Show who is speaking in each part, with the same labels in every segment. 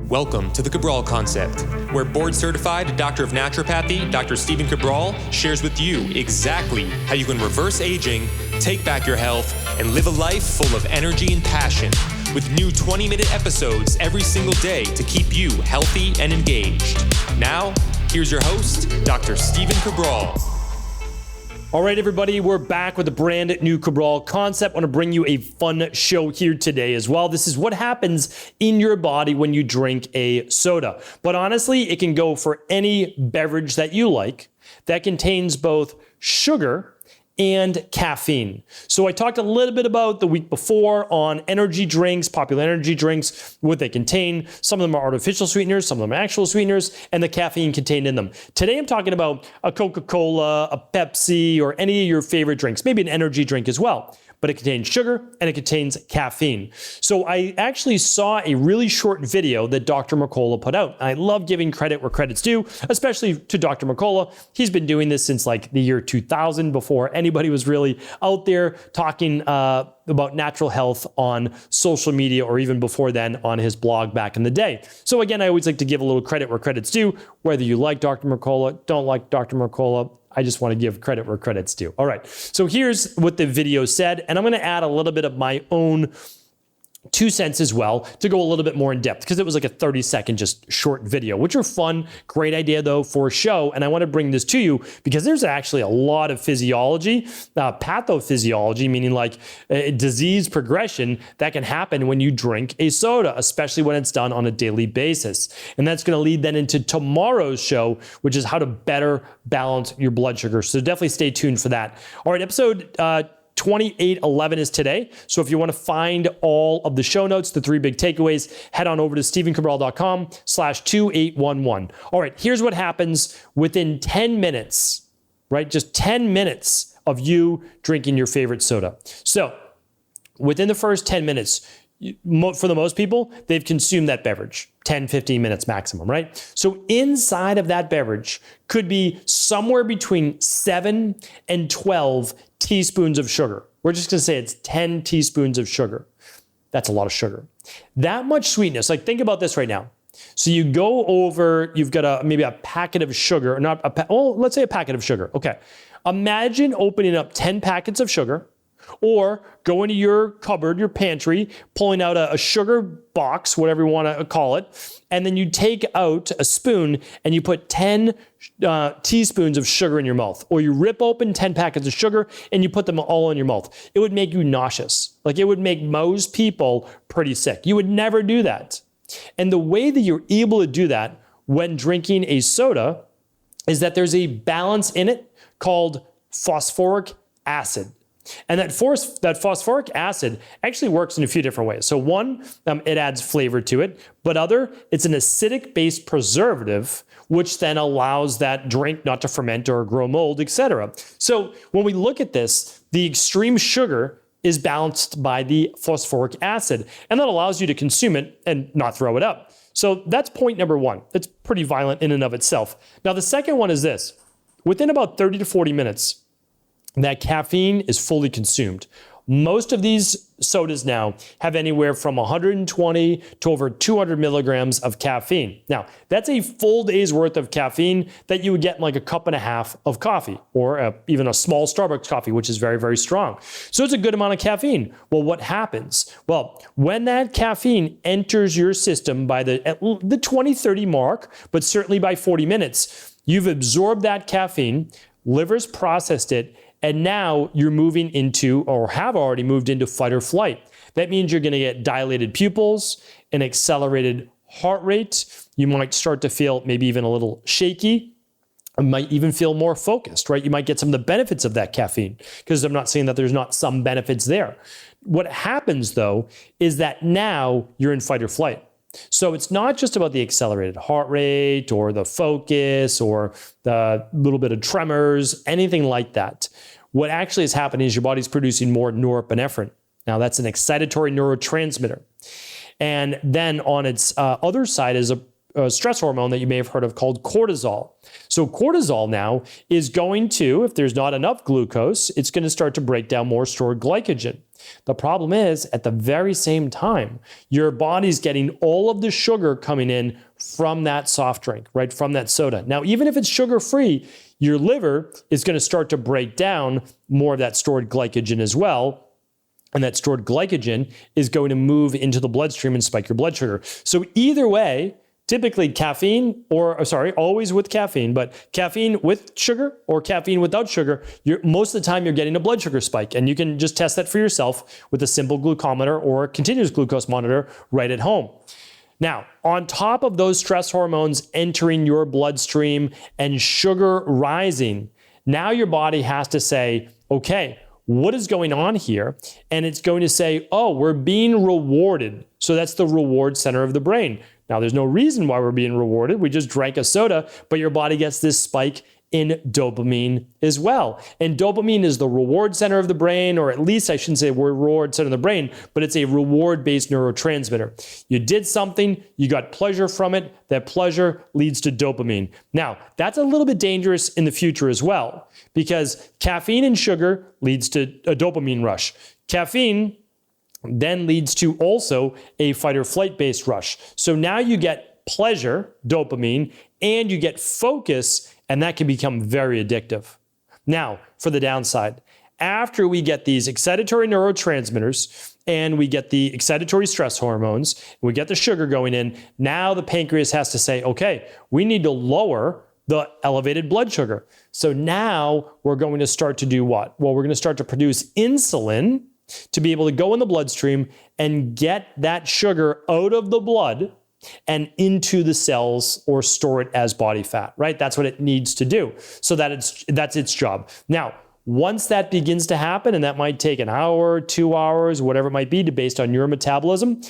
Speaker 1: Welcome to the Cabral Concept, where board-certified Doctor of Naturopathy, Dr. Stephen Cabral, shares with you exactly how you can reverse aging, take back your health, and live a life full of energy and passion, with new 20-minute episodes every single day to keep you healthy and engaged. Now, here's your host, Dr. Stephen Cabral.
Speaker 2: All right, everybody, we're back with a brand new Cabral Concept. I want to bring you a fun show here today as well. This is what happens in your body when you drink a soda. But honestly, it can go for any beverage that you like that contains both sugar and caffeine. So I talked a little bit about the week before on energy drinks, popular energy drinks, what they contain. Some of them are artificial sweeteners, some of them are actual sweeteners, and the caffeine contained in them. Today I'm talking about a Coca-Cola, a Pepsi, or any of your favorite drinks, maybe an energy drink as well. But it contains sugar and it contains caffeine. So I actually saw a really short video that Dr. Mercola put out. I love giving credit where credit's due, especially to Dr. Mercola. He's been doing this since like the year 2000, before anybody was really out there talking about natural health on social media, or even before then on his blog back in the day. So again, I always like to give a little credit where credit's due, whether you like Dr. Mercola, don't like Dr. Mercola. I just want to give credit where credit's due. All right, so here's what the video said, and I'm going to add a little bit of my own 2 cents as well to go a little bit more in depth, because it was like a 30-second just short video, which are fun. Great idea though for a show, and I want to bring this to you because there's actually a lot of physiology, pathophysiology, meaning like disease progression that can happen when you drink a soda, especially when it's done on a daily basis. And that's going to lead then into tomorrow's show, which is how to better balance your blood sugar. So definitely stay tuned for that. All right, episode 2811 is today. So if you want to find all of the show notes, the 3 big takeaways, head on over to stephencabral.com/2811. All right, here's what happens within 10 minutes, right? Just 10 minutes of you drinking your favorite soda. So within the first 10 minutes, for the most people, they've consumed that beverage, 10, 15 minutes maximum, right? So inside of that beverage could be somewhere between 7 and 12 teaspoons of sugar. We're just gonna say it's 10 teaspoons of sugar. That's a lot of sugar. That much sweetness, like think about this right now. So you go over, you've got maybe a packet of sugar, or not let's say a packet of sugar, okay. Imagine opening up 10 packets of sugar, or go into your cupboard, your pantry, pulling out a sugar box, whatever you want to call it, and then you take out a spoon and you put 10 teaspoons of sugar in your mouth, or you rip open 10 packets of sugar and you put them all in your mouth. It would make you nauseous. Like, it would make most people pretty sick. You would never do that. And the way that you're able to do that when drinking a soda is that there's a balance in it called phosphoric acid. And that phosphoric acid actually works in a few different ways. So one, it adds flavor to it, but other, it's an acidic-based preservative, which then allows that drink not to ferment or grow mold, etc. So when we look at this, the extreme sugar is balanced by the phosphoric acid, and that allows you to consume it and not throw it up. So that's point number one. It's pretty violent in and of itself. Now, the second one is this. Within about 30 to 40 minutes, that caffeine is fully consumed. Most of these sodas now have anywhere from 120 to over 200 milligrams of caffeine. Now, that's a full day's worth of caffeine that you would get in like a cup and a half of coffee, or even a small Starbucks coffee, which is very, very strong. So it's a good amount of caffeine. Well, what happens? Well, when that caffeine enters your system by the 20-30 mark, but certainly by 40 minutes, you've absorbed that caffeine, liver's processed it, and now you're moving into, or have already moved into, fight or flight. That means you're going to get dilated pupils, an accelerated heart rate. You might start to feel maybe even a little shaky. You might even feel more focused, right? You might get some of the benefits of that caffeine, because I'm not saying that there's not some benefits there. What happens though is that now you're in fight or flight. So it's not just about the accelerated heart rate or the focus or the little bit of tremors, anything like that. What actually is happening is your body's producing more norepinephrine. Now, that's an excitatory neurotransmitter. And then on its other side is a stress hormone that you may have heard of called cortisol. So cortisol now is going to, if there's not enough glucose, it's going to start to break down more stored glycogen. The problem is, at the very same time, your body's getting all of the sugar coming in from that soft drink, right? From that soda. Now, even if it's sugar-free, your liver is going to start to break down more of that stored glycogen as well. And that stored glycogen is going to move into the bloodstream and spike your blood sugar. So either way, typically caffeine, always with caffeine, but caffeine with sugar or caffeine without sugar, most of the time you're getting a blood sugar spike. And you can just test that for yourself with a simple glucometer or a continuous glucose monitor right at home. Now, on top of those stress hormones entering your bloodstream and sugar rising, now your body has to say, okay, what is going on here? And it's going to say, oh, we're being rewarded. So that's the reward center of the brain. Now, there's no reason why we're being rewarded. We just drank a soda, but your body gets this spike in dopamine as well. And dopamine is the reward center of the brain, or at least I shouldn't say reward center of the brain, but it's a reward-based neurotransmitter. You did something, you got pleasure from it, that pleasure leads to dopamine. Now, that's a little bit dangerous in the future as well, because caffeine and sugar leads to a dopamine rush. Caffeine then leads to also a fight or flight based rush. So now you get pleasure, dopamine, and you get focus, and that can become very addictive. Now, for the downside, after we get these excitatory neurotransmitters and we get the excitatory stress hormones, we get the sugar going in, now the pancreas has to say, okay, we need to lower the elevated blood sugar. So now we're going to start to do what? Well, we're going to start to produce insulin to be able to go in the bloodstream and get that sugar out of the blood and into the cells or store it as body fat, right? That's what it needs to do. So that's its job. Now, once that begins to happen, and that might take an hour, 2 hours, whatever it might be, based on your metabolism,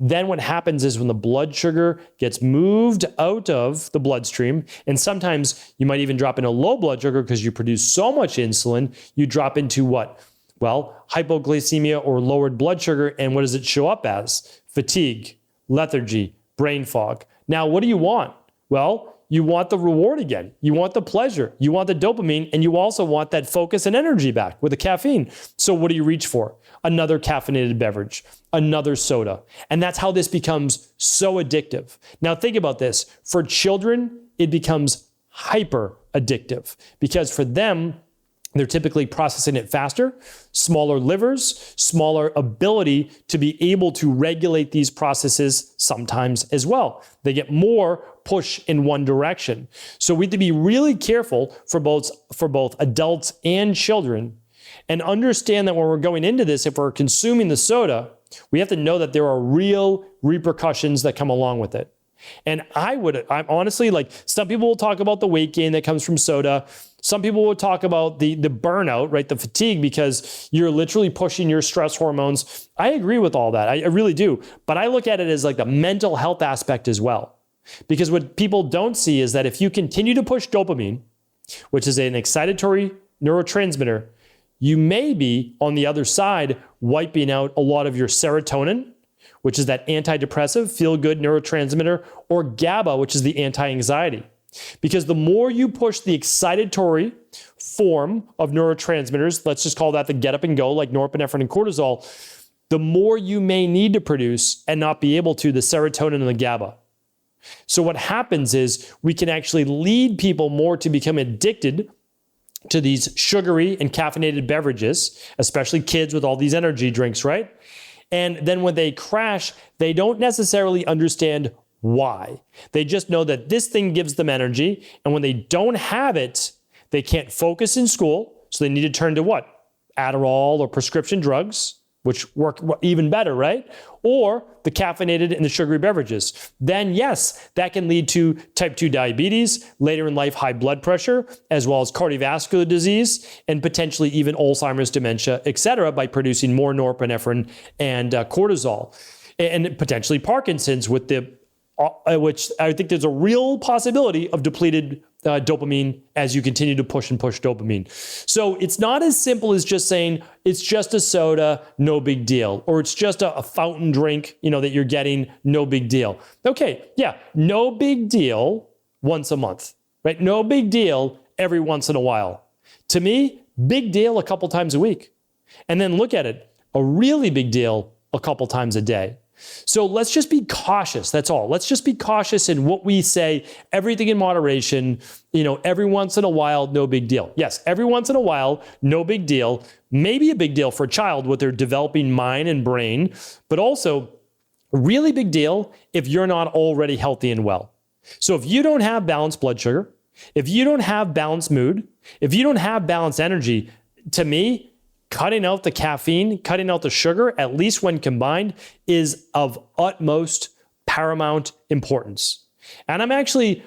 Speaker 2: then what happens is when the blood sugar gets moved out of the bloodstream, and sometimes you might even drop into low blood sugar because you produce so much insulin, you drop into what? Well, hypoglycemia or lowered blood sugar. And what does it show up as? Fatigue, lethargy, brain fog. Now, what do you want? Well, you want the reward again. You want the pleasure. You want the dopamine, and you also want that focus and energy back with the caffeine. So what do you reach for? Another caffeinated beverage, another soda. And that's how this becomes so addictive. Now, think about this. For children, it becomes hyper addictive because for them, they're typically processing it faster, smaller livers, smaller ability to be able to regulate these processes sometimes as well. They get more push in one direction. So we have to be really careful for both adults and children and understand that when we're going into this, if we're consuming the soda, we have to know that there are real repercussions that come along with it. And I'm honestly, like, some people will talk about the weight gain that comes from soda. Some people will talk about the burnout, right? The fatigue, because you're literally pushing your stress hormones. I agree with all that. I really do. But I look at it as like the mental health aspect as well. Because what people don't see is that if you continue to push dopamine, which is an excitatory neurotransmitter, you may be on the other side wiping out a lot of your serotonin, which is that antidepressive, feel-good neurotransmitter, or GABA, which is the anti-anxiety. Because the more you push the excitatory form of neurotransmitters, let's just call that the get up and go, like norepinephrine and cortisol, the more you may need to produce and not be able to the serotonin and the GABA. So what happens is we can actually lead people more to become addicted to these sugary and caffeinated beverages, especially kids with all these energy drinks, right? And then when they crash, they don't necessarily understand why. They just know that this thing gives them energy. And when they don't have it, they can't focus in school. So they need to turn to what? Adderall or prescription drugs, which work even better, right? Or the caffeinated and the sugary beverages. Then yes, that can lead to type 2 diabetes, later in life high blood pressure, as well as cardiovascular disease, and potentially even Alzheimer's, dementia, etc., by producing more norepinephrine and cortisol, and potentially Parkinson's, with which I think there's a real possibility of depleted dopamine as you continue to push dopamine. So it's not as simple as just saying it's just a soda, no big deal, or it's just a fountain drink, that you're getting, no big deal. Okay, yeah, no big deal once a month, right? No big deal every once in a while. To me, big deal a couple times a week. And then look at it. a really big deal a couple times a day. So let's just be cautious. That's all. Let's just be cautious in what we say, everything in moderation, every once in a while, no big deal. Yes, every once in a while, no big deal. Maybe a big deal for a child with their developing mind and brain, but also a really big deal if you're not already healthy and well. So if you don't have balanced blood sugar, if you don't have balanced mood, if you don't have balanced energy, to me, cutting out the caffeine, cutting out the sugar, at least when combined, is of utmost paramount importance. And I'm actually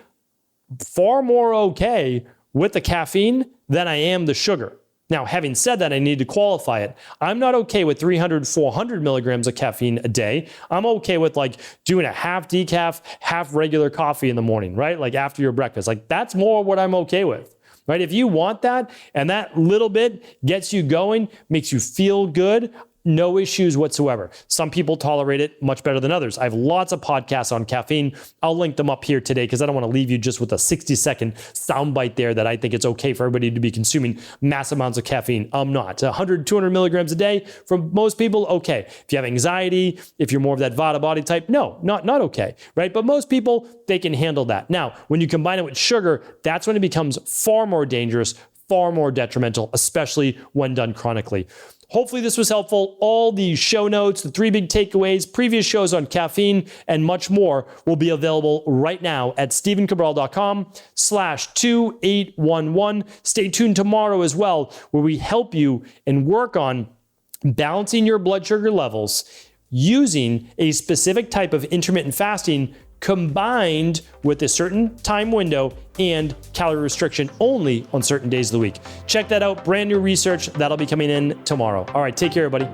Speaker 2: far more okay with the caffeine than I am the sugar. Now, having said that, I need to qualify it. I'm not okay with 300, 400 milligrams of caffeine a day. I'm okay with doing a half decaf, half regular coffee in the morning, right? After your breakfast. That's more what I'm okay with. Right? If you want that and that little bit gets you going, makes you feel good, no issues whatsoever. Some people tolerate it much better than others. I have lots of podcasts on caffeine. I'll link them up here today because I don't want to leave you just with a 60-second soundbite there that I think it's okay for everybody to be consuming mass amounts of caffeine. I'm not. 100, 200 milligrams a day for most people, okay. If you have anxiety, if you're more of that Vata body type, no, not okay, right? But most people, they can handle that. Now, when you combine it with sugar, that's when it becomes far more dangerous, far more detrimental, especially when done chronically. Hopefully this was helpful. All the show notes, the 3 big takeaways, previous shows on caffeine, and much more will be available right now at stevencabral.com/2811. Stay tuned tomorrow as well, where we help you and work on balancing your blood sugar levels using a specific type of intermittent fasting combined with a certain time window and calorie restriction only on certain days of the week. Check that out. Brand new research that'll be coming in tomorrow. All right, take care, everybody.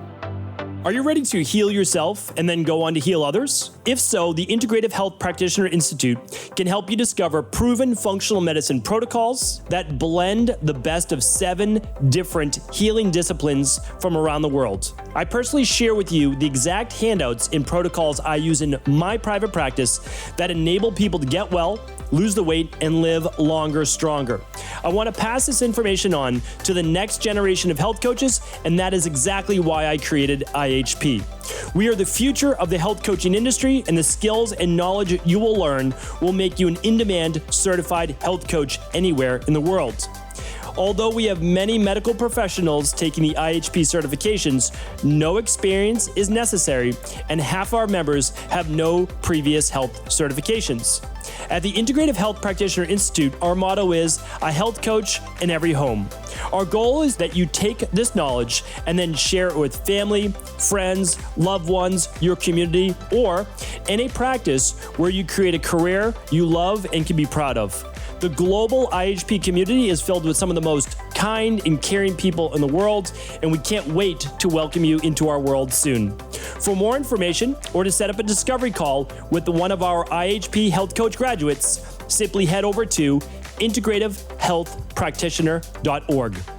Speaker 2: Are you ready to heal yourself and then go on to heal others? If so, the Integrative Health Practitioner Institute can help you discover proven functional medicine protocols that blend the best of 7 different healing disciplines from around the world. I personally share with you the exact handouts and protocols I use in my private practice that enable people to get well, lose the weight, and live longer, stronger. I want to pass this information on to the next generation of health coaches, and that is exactly why I created IHP. We are the future of the health coaching industry, and the skills and knowledge you will learn will make you an in-demand certified health coach anywhere in the world. Although we have many medical professionals taking the IHP certifications, no experience is necessary, and half our members have no previous health certifications. At the Integrative Health Practitioner Institute, our motto is a health coach in every home. Our goal is that you take this knowledge and then share it with family, friends, loved ones, your community, or in a practice where you create a career you love and can be proud of. The global IHP community is filled with some of the most kind and caring people in the world, and we can't wait to welcome you into our world soon. For more information or to set up a discovery call with one of our IHP Health Coach graduates, simply head over to integrativehealthpractitioner.org.